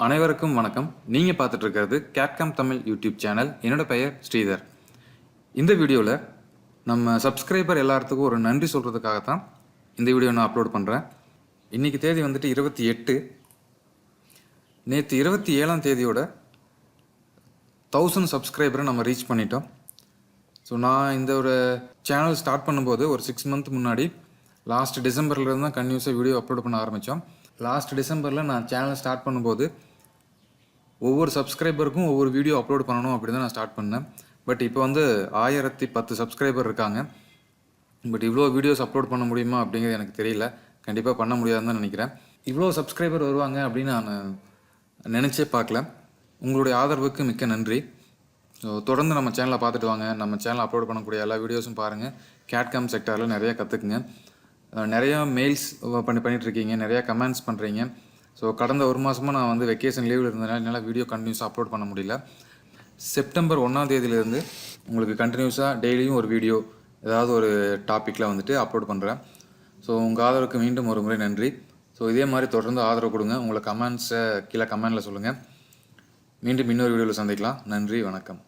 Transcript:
அனைவருக்கும் வணக்கம். நீங்கள் பார்த்துட்டு இருக்கிறது கேட்காம் தமிழ் யூடியூப் சேனல். என்னோட பெயர் ஸ்ரீதர். இந்த வீடியோவில் நம்ம சப்ஸ்கிரைபர் எல்லாத்துக்கும் ஒரு நன்றி சொல்கிறதுக்காகத்தான் இந்த வீடியோ நான் அப்லோட் பண்ணுறேன். இன்றைக்கி தேதி வந்துட்டு 28. நேற்று 27ஆம் தேதியோட 1000 சப்ஸ்கிரைபரை நம்ம ரீச் பண்ணிட்டோம். ஸோ நான் இந்த ஒரு சேனல் ஸ்டார்ட் பண்ணும்போது ஒரு 6 மந்த் முன்னாடி லாஸ்ட் டிசம்பர்லேருந்து தான் கன்யூஸாக வீடியோ அப்லோட் பண்ண ஆரம்பித்தோம். லாஸ்ட் டிசம்பரில் நான் சேனல் ஸ்டார்ட் பண்ணும்போது ஒவ்வொரு சப்ஸ்கிரைபருக்கும் ஒவ்வொரு வீடியோ அப்லோட் பண்ணணும் அப்படி தான் நான் ஸ்டார்ட் பண்ணேன். பட் இப்போ வந்து 1010 சப்ஸ்கிரைபர் இருக்காங்க. பட் இவ்வளோ வீடியோஸ் அப்லோட் பண்ண முடியுமா அப்படிங்கிறது எனக்கு தெரியல. கண்டிப்பாக பண்ண முடியாதுன்னு தான் நினைக்கிறேன். இவ்வளோ சப்ஸ்கிரைபர் வருவாங்க அப்படின்னு நான் நினச்சே பார்க்கல. உங்களுடைய ஆதரவுக்கு மிக்க நன்றி. ஸோ தொடர்ந்து நம்ம சேனலை பார்த்துட்டு வாங்க. நம்ம சேனல் அப்லோட் பண்ணக்கூடிய எல்லா வீடியோஸும் பாருங்கள். கேட்காம் செக்டாரில் நிறையா கற்றுக்குங்க. நிறையா மெயில்ஸ் பண்ணிகிட்ருக்கீங்க, நிறையா கமெண்ட்ஸ் பண்ணுறீங்க. ஸோ கடந்த ஒரு மாதமாக நான் வந்து வெக்கேஷன் லீவில் இருந்ததுனால என்னால் வீடியோ கண்டினியூஸாக அப்லோட் பண்ண முடியல. செப்டம்பர் 1ஆம் தேதியிலேருந்து உங்களுக்கு கண்டினியூஸாக டெய்லியும் ஒரு வீடியோ ஏதாவது ஒரு டாப்பிக்கில் வந்துட்டு அப்லோட் பண்ணுறேன். ஸோ உங்கள் ஆதரவுக்கு மீண்டும் ஒரு முறை நன்றி. ஸோ இதே மாதிரி தொடர்ந்து ஆதரவு கொடுங்க. உங்களை கமெண்ட்ஸை கீழே கமெண்டில் சொல்லுங்கள். மீண்டும் இன்னொரு வீடியோவில் சந்திக்கலாம். நன்றி, வணக்கம்.